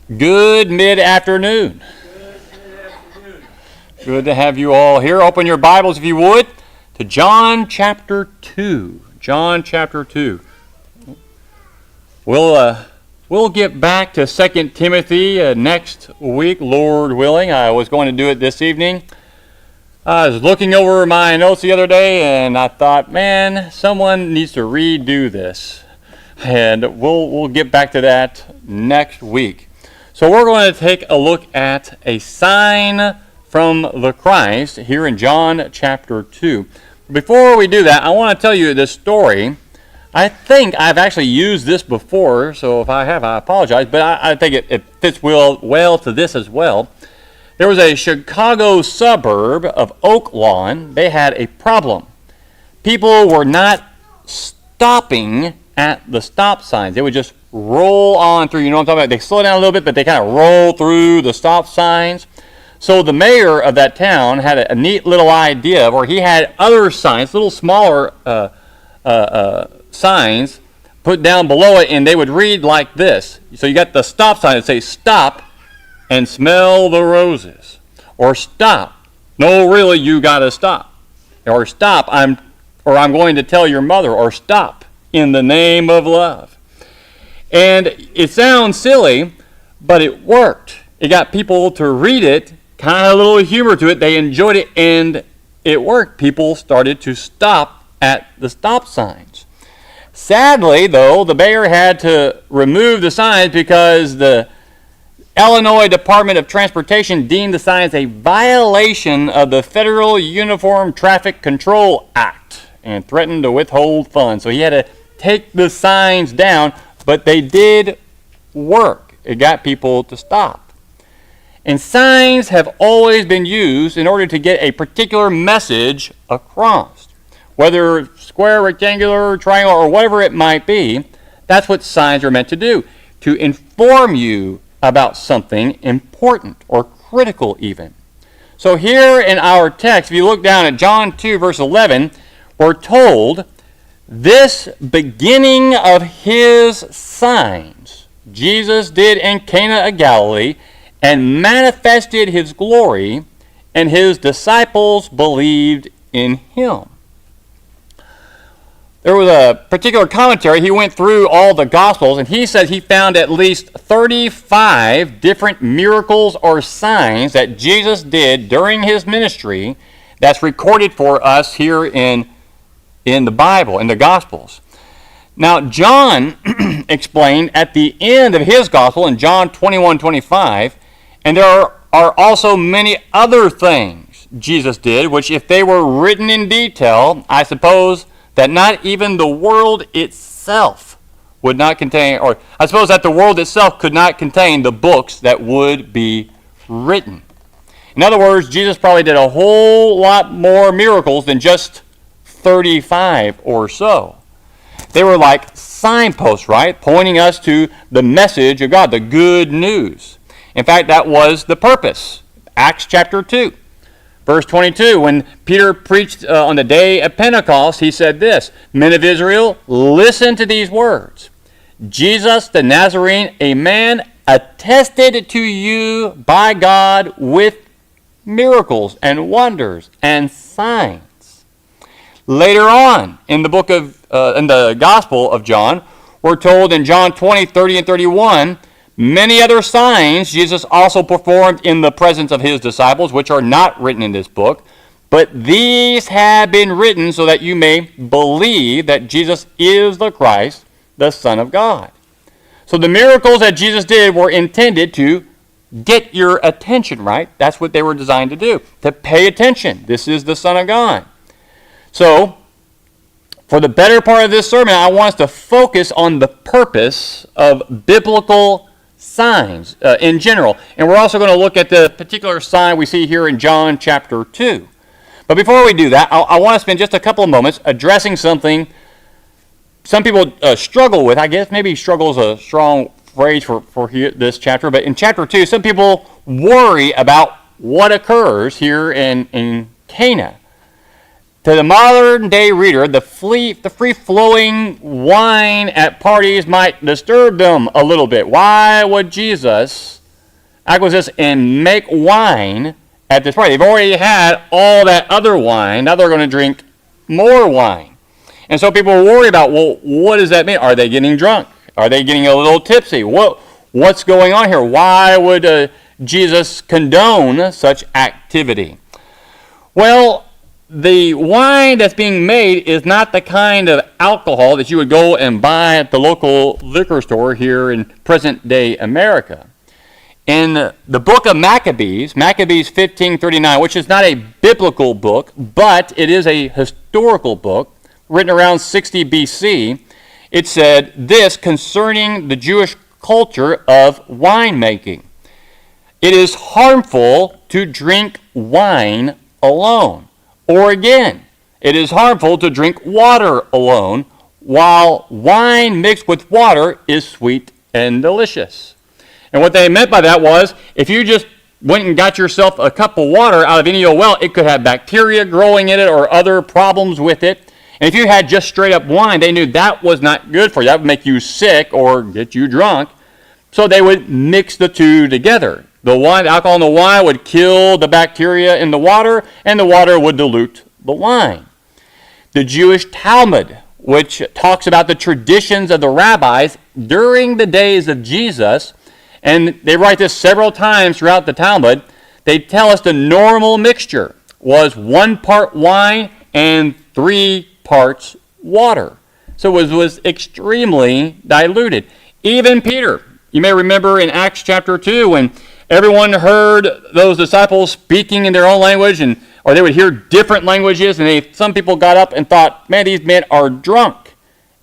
Good mid-afternoon. Good to have you all here. Open your Bibles, if you would, to John chapter 2. John chapter 2. We'll get back to 2 Timothy next week, Lord willing. I was going to do it this evening. I was looking over my notes the other day, and I thought, man, someone needs to redo this. And we'll get back to that next week. So we're going to take a look at a sign from the Christ here in John chapter 2. Before we do that, I want to tell you this story. I think I've actually used this before, so if I have, I apologize, but I think it fits well to this as well. There was a Chicago suburb of Oak Lawn. They had a problem. People were not stopping at the stop signs. They would just roll on through. You know what I'm talking about? They slow down a little bit, but they kind of roll through the stop signs. So the mayor of that town had a neat little idea where he had other signs, little smaller signs, put down below it, and they would read like this. So you got the stop sign that says, "Stop and smell the roses," or "Stop, no, really, you got to stop," or "Stop, I'm going to tell your mother," or "Stop in the name of love." And it sounds silly, but it worked. It got people to read it, kind of a little humor to it. They enjoyed it, and it worked. People started to stop at the stop signs. Sadly, though, the mayor had to remove the signs because the Illinois Department of Transportation deemed the signs a violation of the Federal Uniform Traffic Control Act and threatened to withhold funds. So he had to take the signs down, but they did work. It got people to stop. And signs have always been used in order to get a particular message across. Whether square, rectangular, triangle, or whatever it might be, that's what signs are meant to do, to inform you about something important or critical even. So here in our text, if you look down at John 2, verse 11, we're told, "This beginning of his signs Jesus did in Cana of Galilee and manifested his glory, and his disciples believed in him." There was a particular commentary. He went through all the Gospels, and he said he found at least 35 different miracles or signs that Jesus did during his ministry that's recorded for us here in the Bible, in the Gospels. Now, John explained at the end of his Gospel in John 21:25, and there are also many other things Jesus did, which if they were written in detail, I suppose that not even the world itself would not contain, or I suppose that the world itself could not contain the books that would be written. In other words, Jesus probably did a whole lot more miracles than just 35 or so. They were like signposts, right? Pointing us to the message of God, the good news. In fact, that was the purpose. Acts chapter 2. Verse 22, when Peter preached on the day of Pentecost, he said this, "Men of Israel, listen to these words. Jesus the Nazarene, a man attested to you by God with miracles and wonders and signs." Later on in the book of in the Gospel of John, we're told in John 20, 30, and 31, "Many other signs Jesus also performed in the presence of his disciples, which are not written in this book, but these have been written so that you may believe that Jesus is the Christ, the Son of God." So the miracles that Jesus did were intended to get your attention, right? That's what they were designed to do, to pay attention. This is the Son of God. So, for the better part of this sermon, I want us to focus on the purpose of biblical signs in general. And we're also going to look at the particular sign we see here in John chapter 2. But before we do that, I want to spend just a couple of moments addressing something some people struggle with. I guess maybe struggle is a strong phrase for this chapter. But in chapter 2, some people worry about what occurs here in Cana. To the modern day reader, the free-flowing wine at parties might disturb them a little bit. Why would Jesus acquiesce and make wine at this party? They've already had all that other wine. Now they're going to drink more wine. And so people worry about, well, what does that mean? Are they getting drunk? Are they getting a little tipsy? What's going on here? Why would Jesus condone such activity? Well, the wine that's being made is not the kind of alcohol that you would go and buy at the local liquor store here in present-day America. In the book of Maccabees, Maccabees 15:39, which is not a biblical book, but it is a historical book, written around 60 BC, it said this concerning the Jewish culture of winemaking. It is harmful to drink wine alone. Or again, it is harmful to drink water alone, while wine mixed with water is sweet and delicious. And what they meant by that was, if you just went and got yourself a cup of water out of any old well, it could have bacteria growing in it or other problems with it. And if you had just straight up wine, they knew that was not good for you. That would make you sick or get you drunk. So they would mix the two together. The alcohol in the wine would kill the bacteria in the water, and the water would dilute the wine. The Jewish Talmud, which talks about the traditions of the rabbis during the days of Jesus, and they write this several times throughout the Talmud, they tell us the normal mixture was 1 part wine and 3 parts water. So it was extremely diluted. Even Peter, you may remember in Acts chapter 2 when everyone heard those disciples speaking in their own language, or they would hear different languages, and some people got up and thought, man, these men are drunk.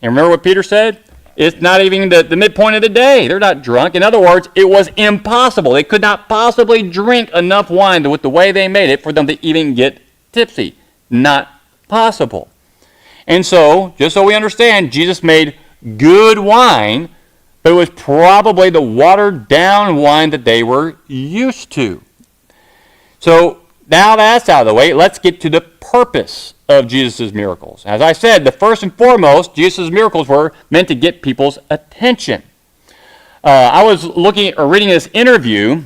And remember what Peter said? It's not even the midpoint of the day. They're not drunk. In other words, it was impossible. They could not possibly drink enough wine with the way they made it for them to even get tipsy. Not possible. And so, just so we understand, Jesus made good wine, but it was probably the watered down wine that they were used to. So now that's out of the way, let's get to the purpose of Jesus' miracles. As I said, the first and foremost, Jesus' miracles were meant to get people's attention. I was reading this interview.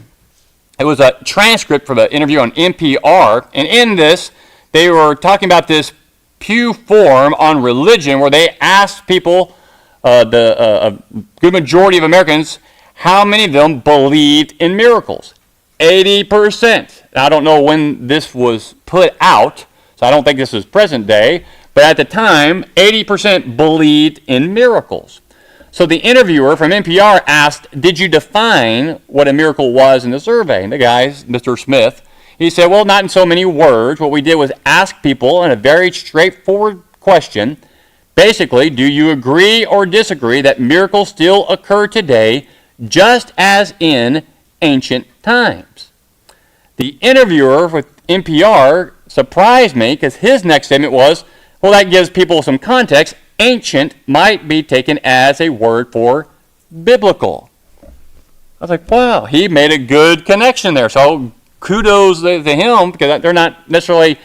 It was a transcript from an interview on NPR, and in this, they were talking about this Pew Forum on religion, where they asked people, a good majority of Americans, how many of them believed in miracles? 80%. I don't know when this was put out, so I don't think this is present day, but at the time, 80% believed in miracles. So the interviewer from NPR asked, did you define what a miracle was in the survey? And the guy, Mr. Smith, he said, well, not in so many words. What we did was ask people in a very straightforward question, basically, do you agree or disagree that miracles still occur today just as in ancient times? The interviewer with NPR surprised me because his next statement was, well, that gives people some context. Ancient might be taken as a word for biblical. I was like, wow, he made a good connection there. So kudos to him, because they're not necessarily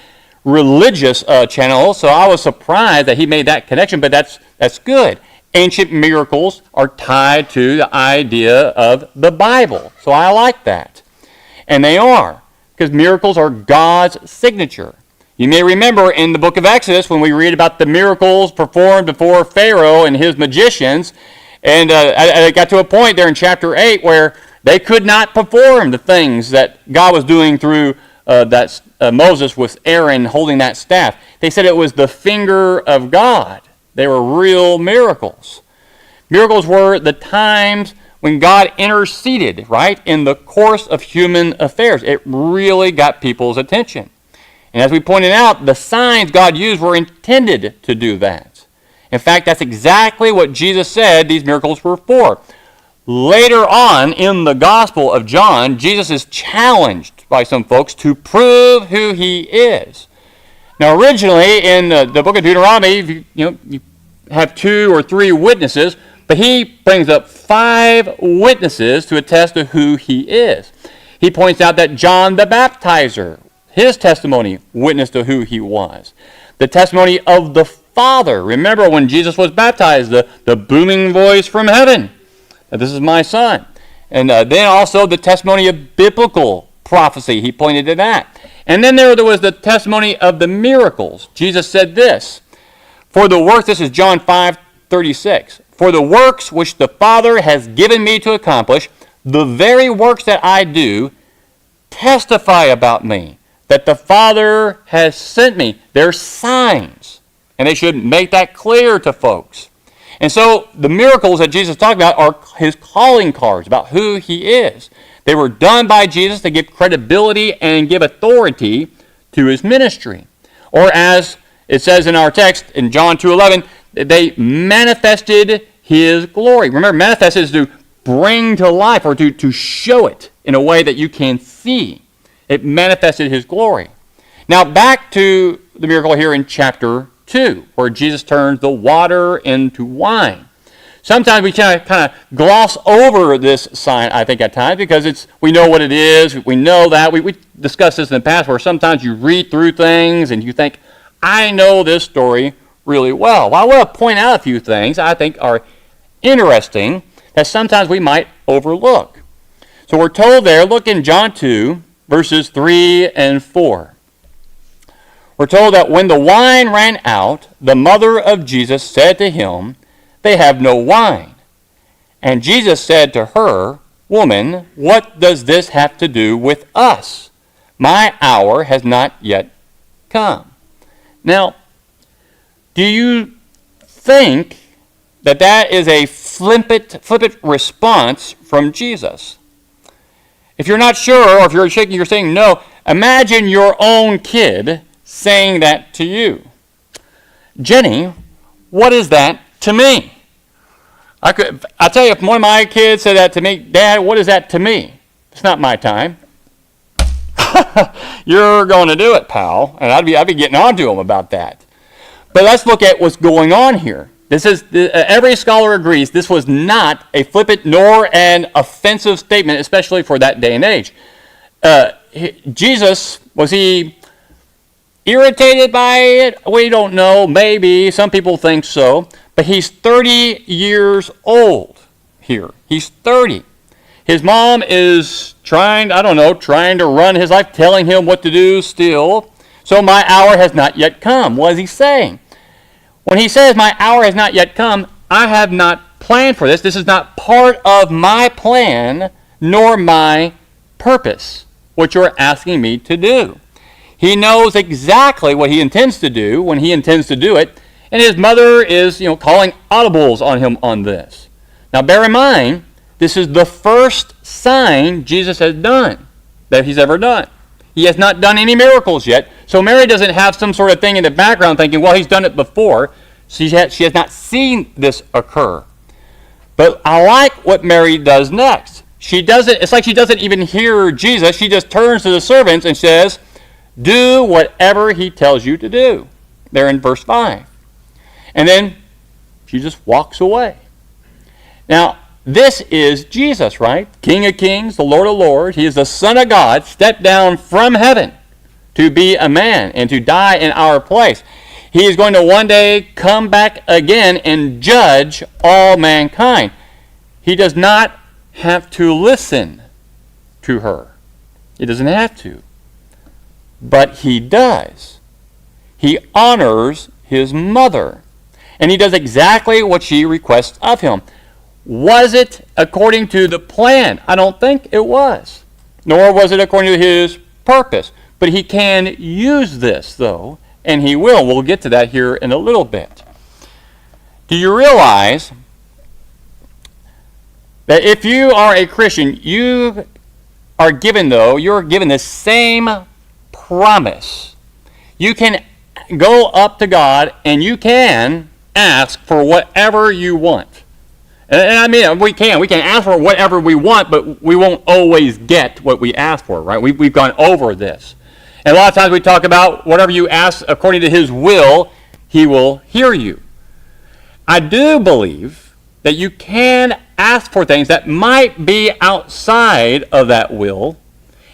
religious channels, so I was surprised that he made that connection, but that's good. Ancient miracles are tied to the idea of the Bible, so I like that. And they are, because miracles are God's signature. You may remember in the book of Exodus when we read about the miracles performed before Pharaoh and his magicians, and it got to a point there in chapter 8 where they could not perform the things that God was doing through Moses with Aaron holding that staff. They said it was the finger of God. They were real miracles. Miracles were the times when God interceded, right, in the course of human affairs. It really got people's attention. And as we pointed out, the signs God used were intended to do that. In fact, that's exactly what Jesus said these miracles were for. Later on in the Gospel of John, Jesus is challenged by some folks to prove who he is. Now, originally in the book of Deuteronomy, you have 2 or 3 witnesses, but he brings up 5 witnesses to attest to who he is. He points out that John the Baptizer, his testimony witnessed to who he was. the testimony of the Father. Remember when Jesus was baptized, the booming voice from heaven, this is my Son. And then also the testimony of biblical prophecy. He pointed to that. And then there was the testimony of the miracles. Jesus said this, for the work, this is John 5:36, for the works which the Father has given me to accomplish, the very works that I do, testify about me, that the Father has sent me. They're signs, and they should make that clear to folks. And so the miracles that Jesus talked about are his calling cards about who he is. They were done by Jesus to give credibility and give authority to his ministry. Or as it says in our text in John 2:11, they manifested his glory. Remember, manifest is to bring to life or to show it in a way that you can see. It manifested his glory. Now back to the miracle here in chapter 2, where Jesus turns the water into wine. Sometimes we kind of gloss over this sign, I think, at times, because we know what it is. We know that. We discussed this in the past, where sometimes you read through things and you think, I know this story really well. Well, I want to point out a few things I think are interesting that sometimes we might overlook. So we're told there, look in John 2, verses 3 and 4. We're told that when the wine ran out, the mother of Jesus said to him, they have no wine. And Jesus said to her, woman, what does this have to do with us? My hour has not yet come. Now, do you think that is a flippant response from Jesus? If you're not sure, or if you're shaking, you're saying no, imagine your own kid saying that to you. Jenny, what is that to me? I'll tell you, if one of my kids said that to me, Dad, what is that to me? It's not my time. You're going to do it, pal. And I'd be getting on to him about that. But let's look at what's going on here. This is every scholar agrees this was not a flippant nor an offensive statement, especially for that day and age. Jesus, was he irritated by it? We don't know. Maybe. Some people think so. But he's 30 years old here. He's 30. His mom is trying to run his life, telling him what to do still. So my hour has not yet come. What is he saying? When he says my hour has not yet come, I have not planned for this. This is not part of my plan nor my purpose, what you're asking me to do. He knows exactly what he intends to do when he intends to do it. And his mother is, calling audibles on him on this. Now bear in mind, this is the first sign Jesus has done, that he's ever done. He has not done any miracles yet. So Mary doesn't have some sort of thing in the background thinking, well, he's done it before. She has not seen this occur. But I like what Mary does next. It's like she doesn't even hear Jesus. She just turns to the servants and says, do whatever he tells you to do. There in verse 5. And then she just walks away. Now, this is Jesus, right? King of kings, the Lord of lords. He is the Son of God, stepped down from heaven to be a man and to die in our place. He is going to one day come back again and judge all mankind. He does not have to listen to her. He doesn't have to. But he does. He honors his mother. And he does exactly what she requests of him. Was it according to the plan? I don't think it was. Nor was it according to his purpose. But he can use this, though, and he will. We'll get to that here in a little bit. Do you realize that if you are a Christian, you're given the same promise. You can go up to God and you can ask for whatever you want. And I mean, we can ask for whatever we want, but we won't always get what we ask for, right? We've gone over this. And a lot of times we talk about whatever you ask according to his will, he will hear you. I do believe that you can ask for things that might be outside of that will.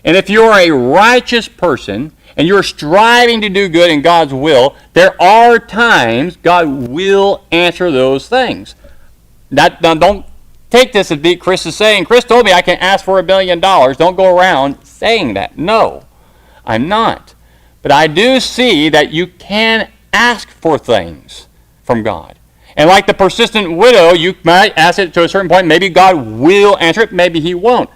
And if you're a righteous person and you're striving to do good in God's will, there are times God will answer those things. Now, don't take this as Chris is saying, Chris told me I can ask for $1 billion. Don't go around saying that. No, I'm not. But I do see that you can ask for things from God. And like the persistent widow, you might ask it to a certain point. Maybe God will answer it. Maybe he won't.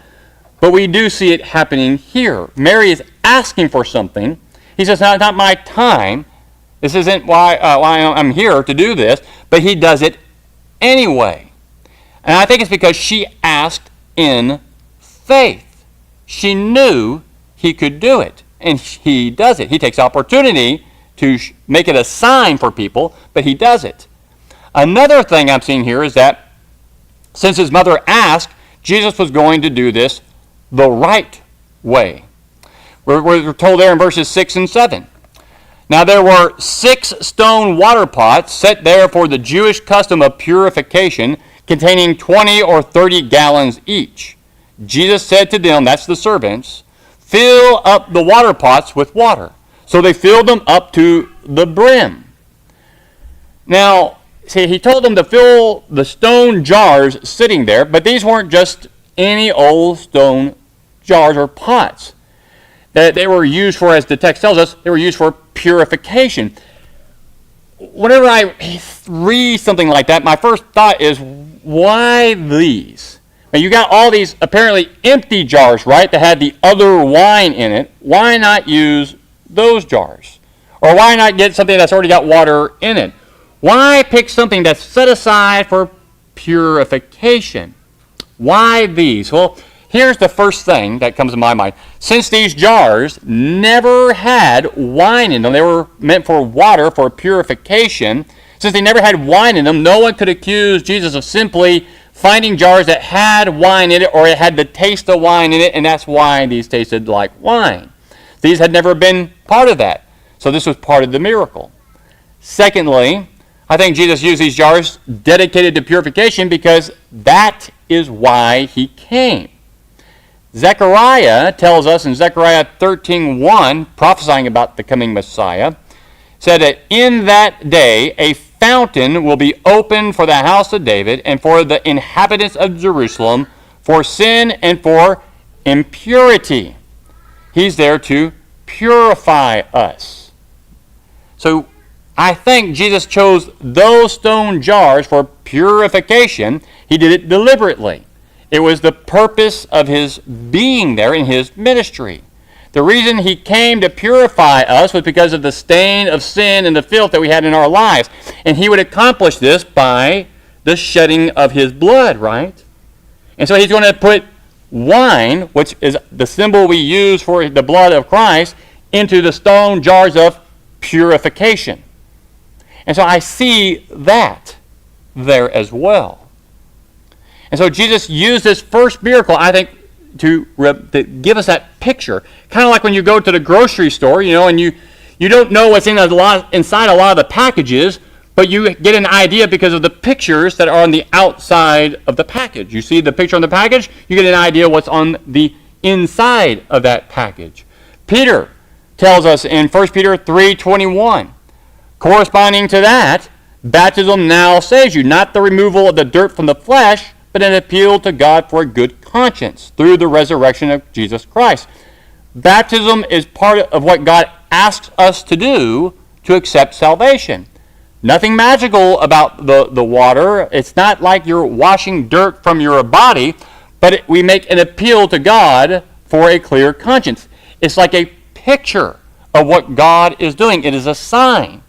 But we do see it happening here. Mary is asking for something. He says, no, it's not my time. This isn't why I'm here to do this. But he does it anyway. And I think it's because she asked in faith. She knew he could do it. And he does it. He takes opportunity to make it a sign for people, but he does it. Another thing I'm seeing here is that since his mother asked, Jesus was going to do this the right way. We're told there in verses 6 and 7. Now there were 6 stone water pots set there for the Jewish custom of purification, containing 20 or 30 gallons each. Jesus said to them, that's the servants, fill up the water pots with water. So they filled them up to the brim. Now, see, he told them to fill the stone jars sitting there, but these weren't just any old stone jars or pots. That they were used for, as the text tells us, they were used for purification. Whenever I read something like that, my first thought is, why these? Now, you got all these apparently empty jars, right, that had the other wine in it. Why not use those jars? Or why not get something that's already got water in it? Why pick something that's set aside for purification? Why these? Well, here's the first thing that comes to my mind. Since these jars never had wine in them, they were meant for water, for purification. Since they never had wine in them, no one could accuse Jesus of simply finding jars that had wine in it, or it had the taste of wine in it, and that's why these tasted like wine. These had never been part of that. So this was part of the miracle. Secondly, I think Jesus used these jars dedicated to purification because that is why he came. Zechariah tells us in Zechariah 13:1, prophesying about the coming Messiah, said that in that day a fountain will be opened for the house of David and for the inhabitants of Jerusalem for sin and for impurity. He's there to purify us. So I think Jesus chose those stone jars for purification. He did it deliberately. It was the purpose of his being there in his ministry. The reason he came to purify us was because of the stain of sin and the filth that we had in our lives. And he would accomplish this by the shedding of his blood, right? And so he's going to put wine, which is the symbol we use for the blood of Christ, into the stone jars of purification. And so I see that there as well. And so Jesus used this first miracle, I think, to give us that picture. Kind of like when you go to the grocery store, and you don't know what's inside a lot of the packages, but you get an idea because of the pictures that are on the outside of the package. You see the picture on the package, you get an idea what's on the inside of that package. Peter tells us in 1 Peter 3:21, corresponding to that, baptism now saves you, not the removal of the dirt from the flesh, but an appeal to God for a good conscience through the resurrection of Jesus Christ. Baptism is part of what God asks us to do to accept salvation. Nothing magical about the water. It's not like you're washing dirt from your body, but we make an appeal to God for a clear conscience. It's like a picture of what God is doing. It is a sign.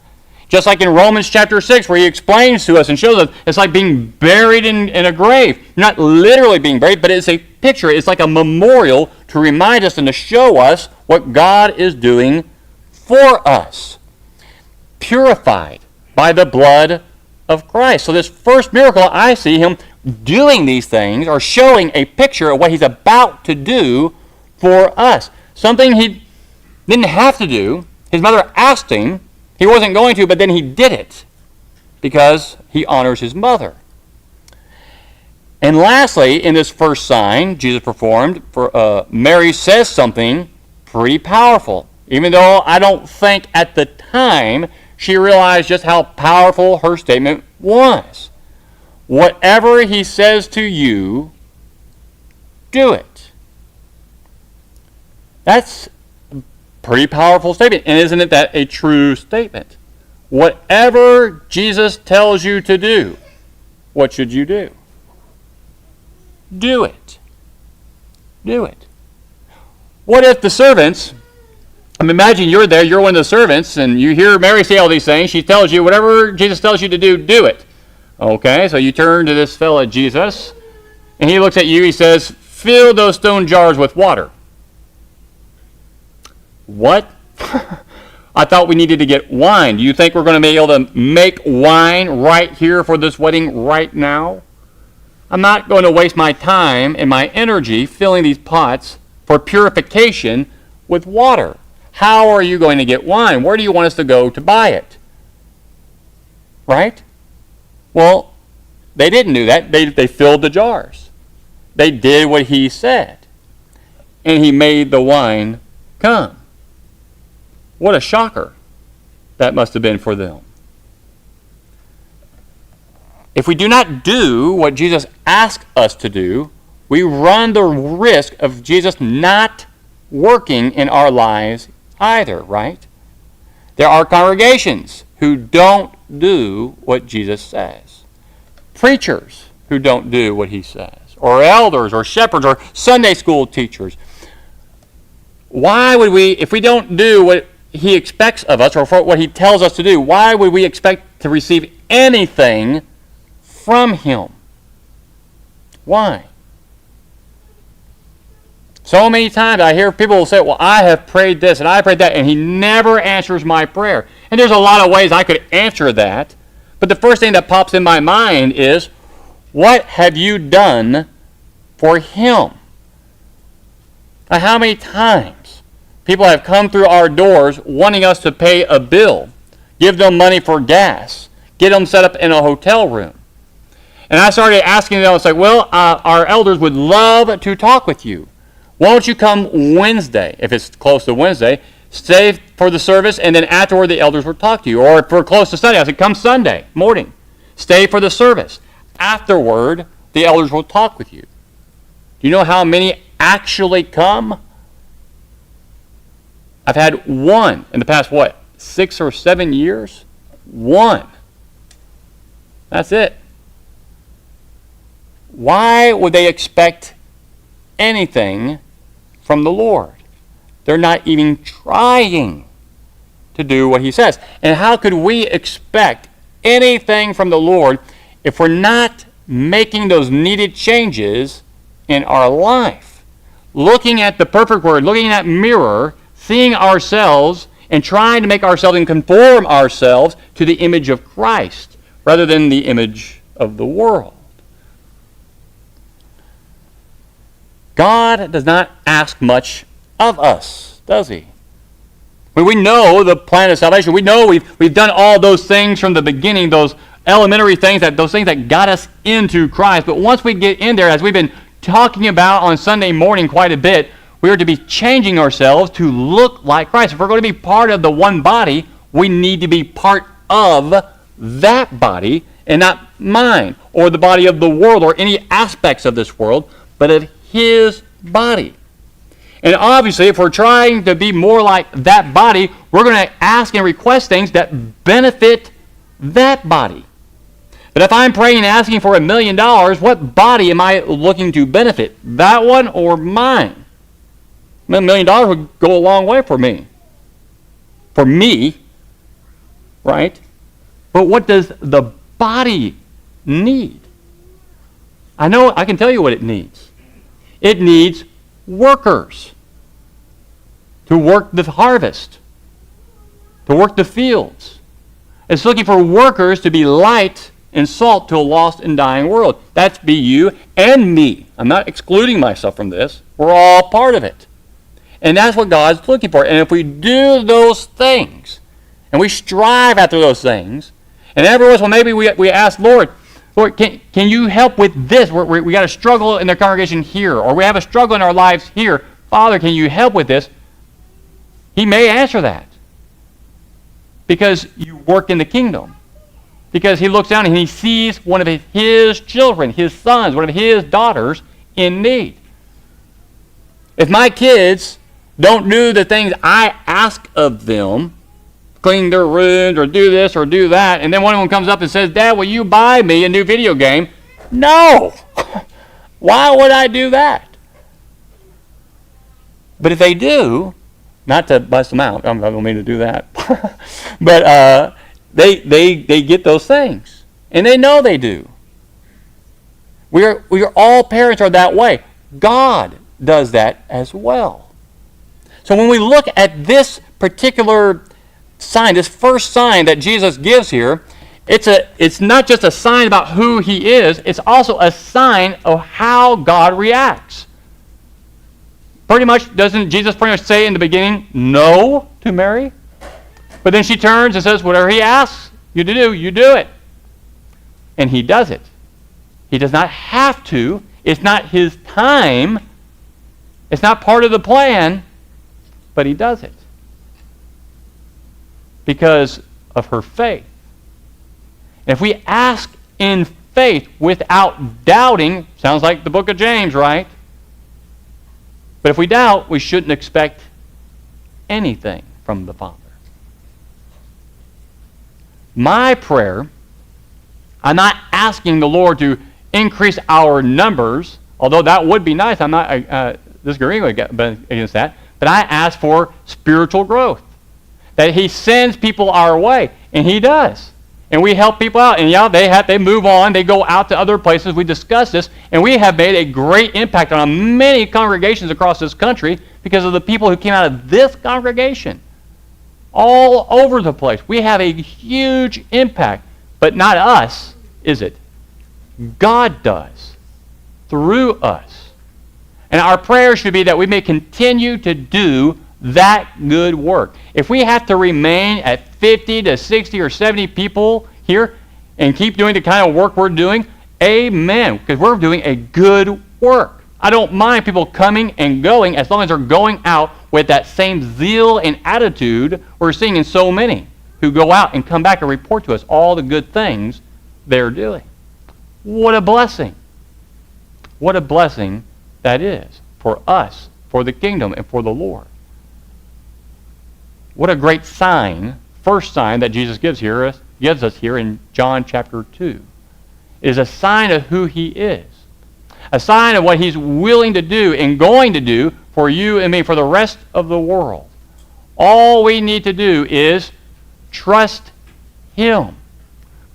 Just like in Romans chapter 6, where he explains to us and shows us, it's like being buried in a grave. You're not literally being buried, but it's a picture. It's like a memorial to remind us and to show us what God is doing for us. Purified by the blood of Christ. So this first miracle, I see him doing these things, or showing a picture of what he's about to do for us. Something he didn't have to do. His mother asked him. He wasn't going to, but then he did it because he honors his mother. And lastly, in this first sign Jesus performed, Mary says something pretty powerful. even though I don't think at the time she realized just how powerful her statement was. Whatever he says to you, do it. That's a pretty powerful statement. And isn't it that a true statement? Whatever Jesus tells you to do, what should you do? Do it. Do it. What if the servants, imagine you're there, you're one of the servants, and you hear Mary say all these things. She tells you, whatever Jesus tells you to do it. Okay, so you turn to this fellow Jesus, and he looks at you, he says, fill those stone jars with water. What? I thought we needed to get wine. Do you think we're going to be able to make wine right here for this wedding right now? I'm not going to waste my time and my energy filling these pots for purification with water. How are you going to get wine? Where do you want us to go to buy it? Right? Well, they didn't do that. They filled the jars. They did what he said. And he made the wine come. What a shocker that must have been for them. If we do not do what Jesus asked us to do, we run the risk of Jesus not working in our lives either, right? There are congregations who don't do what Jesus says. Preachers who don't do what he says. Or elders or shepherds or Sunday school teachers. Why would we, if we don't do what he expects of us or for what he tells us to do, why would we expect to receive anything from him? Why? So many times I hear people say, well, I have prayed this and I prayed that, and he never answers my prayer. And there's a lot of ways I could answer that. But the first thing that pops in my mind is, what have you done for him? Now, how many times people have come through our doors wanting us to pay a bill, give them money for gas, get them set up in a hotel room. And I started asking them, it's like, well, our elders would love to talk with you. Why don't you come Wednesday, if it's close to Wednesday, stay for the service, and then afterward the elders will talk to you. Or if we're close to Sunday, I said, come Sunday morning, stay for the service. Afterward, the elders will talk with you. Do you know how many actually come? I've had one in the past, 6 or 7 years? One. That's it. Why would they expect anything from the Lord? They're not even trying to do what he says. And how could we expect anything from the Lord if we're not making those needed changes in our life? Looking at the perfect word, looking at that mirror, seeing ourselves and trying to make ourselves and conform ourselves to the image of Christ rather than the image of the world. God does not ask much of us, does he? We know the plan of salvation. We know we've done all those things from the beginning, those elementary things, those things that got us into Christ. But once we get in there, as we've been talking about on Sunday morning quite a bit, we are to be changing ourselves to look like Christ. If we're going to be part of the one body, we need to be part of that body and not mine or the body of the world or any aspects of this world, but of his body. And obviously, if we're trying to be more like that body, we're going to ask and request things that benefit that body. But if I'm praying and asking for $1 million, what body am I looking to benefit? That one or mine? $1 million would go a long way for me. For me, right? But what does the body need? I can tell you what it needs. It needs workers to work the harvest, to work the fields. It's looking for workers to be light and salt to a lost and dying world. That's be you and me. I'm not excluding myself from this. We're all part of it. And that's what God's looking for. And if we do those things, and we strive after those things, and every once in a while maybe we ask, Lord, can you help with this? We got a struggle in the congregation here, or we have a struggle in our lives here. Father, can you help with this? He may answer that because you work in the kingdom. Because he looks down and he sees one of his children, his sons, one of his daughters in need. If my kids don't do the things I ask of them, clean their rooms or do this or do that, and then one of them comes up and says, Dad, will you buy me a new video game? No! Why would I do that? But if they do, not to bust them out, I don't mean to do that, but they get those things, and they know they do. We are all parents are that way. God does that as well. So when we look at this particular sign, this first sign that Jesus gives here, it's not just a sign about who he is, it's also a sign of how God reacts. Doesn't Jesus pretty much say in the beginning no to Mary? But then she turns and says, whatever he asks you to do, you do it. And he does it. He does not have to. It's not his time. It's not part of the plan, but he does it because of her faith. And if we ask in faith without doubting, sounds like the book of James, right? But if we doubt, we shouldn't expect anything from the Father. My prayer, I'm not asking the Lord to increase our numbers, although that would be nice. I'm not disagreeing against that. But I ask for spiritual growth. That he sends people our way, and he does. And we help people out. And yeah, they move on. They go out to other places. We discuss this. And we have made a great impact on many congregations across this country because of the people who came out of this congregation. All over the place. We have a huge impact. But not us, is it? God does. Through us. And our prayer should be that we may continue to do that good work. If we have to remain at 50 to 60 or 70 people here and keep doing the kind of work we're doing, amen, because we're doing a good work. I don't mind people coming and going as long as they're going out with that same zeal and attitude we're seeing in so many who go out and come back and report to us all the good things they're doing. What a blessing. What a blessing that is for us, for the kingdom, and for the Lord. What a great sign, first sign that Jesus gives us here in John chapter 2. It is a sign of who he is. A sign of what he's willing to do and going to do for you and me, for the rest of the world. All we need to do is trust him.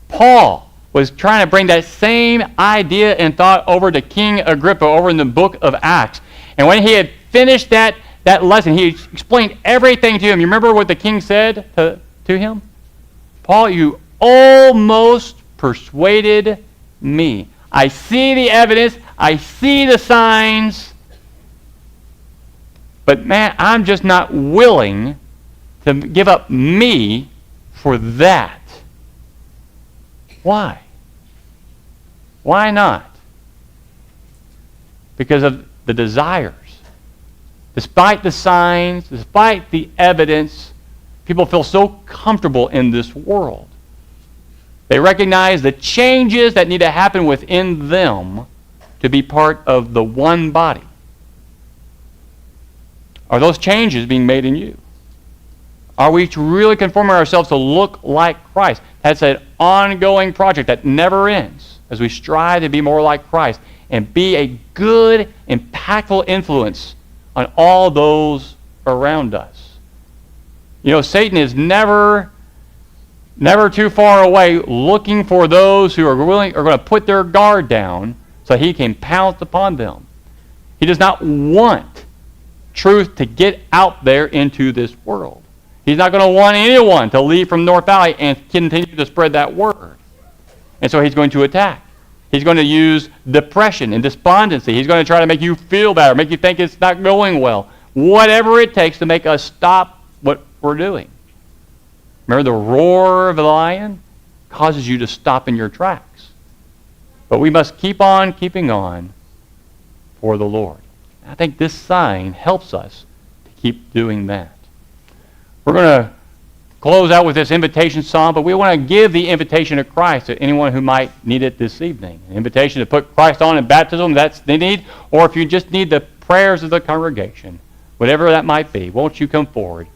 Paul was trying to bring that same idea and thought over to King Agrippa over in the book of Acts. And when he had finished that lesson, he explained everything to him. You remember what the king said to him? Paul, you almost persuaded me. I see the evidence. I see the signs. But man, I'm just not willing to give up me for that. Why? Why not? Because of the desires. Despite the signs, despite the evidence, people feel so comfortable in this world. They recognize the changes that need to happen within them to be part of the one body. Are those changes being made in you? Are we really conforming ourselves to look like Christ? That's an ongoing project that never ends as we strive to be more like Christ and be a good, impactful influence on all those around us. You know, Satan is never too far away looking for those who are going to put their guard down so he can pounce upon them. He does not want truth to get out there into this world. He's not going to want anyone to leave from North Valley and continue to spread that word. And so he's going to attack. He's going to use depression and despondency. He's going to try to make you feel better, make you think it's not going well. Whatever it takes to make us stop what we're doing. Remember, the roar of the lion causes you to stop in your tracks. But we must keep on keeping on for the Lord. I think this sign helps us to keep doing that. We're going to close out with this invitation song, but we want to give the invitation of Christ to anyone who might need it this evening. An invitation to put Christ on in baptism, that's the need, or if you just need the prayers of the congregation, whatever that might be, won't you come forward